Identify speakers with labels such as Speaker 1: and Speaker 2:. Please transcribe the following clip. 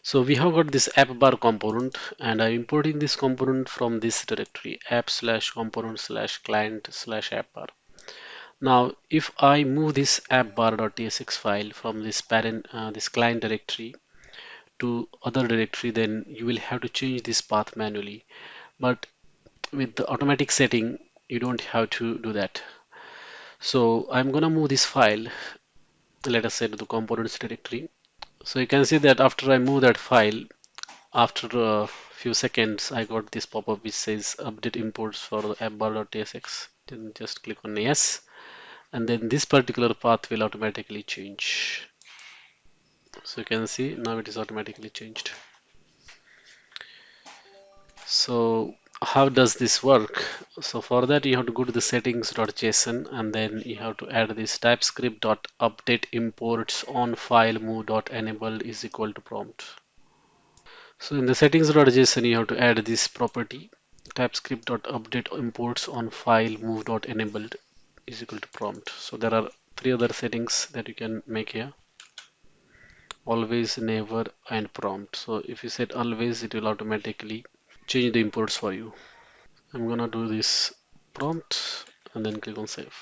Speaker 1: So we have got this app bar component, and I'm importing this component from this directory app slash component slash client slash app bar. Now, if I move this app bar.tsx file from this parent, this client directory to other directory, then you will have to change this path manually. But with the automatic setting, you don't have to do that. So I'm gonna move this file, let us say to the components directory. So you can see that after I move that file, after a few seconds, I got this pop-up which says update imports for the appbar.tsx. Then just click on yes, and then this particular path will automatically change. So you can see now it is automatically changed. So how does this work? So for that you have to go to the settings.json, and then you have to add this typescript.update imports on file move.enabled is equal to prompt. So in the settings.json you have to add this property typescript.update imports on file move.enabled is equal to prompt. So there are three other settings that you can make here: always, never, and prompt. So if you set always, it will automatically change the imports for you. I'm gonna do this prompt and then click on save.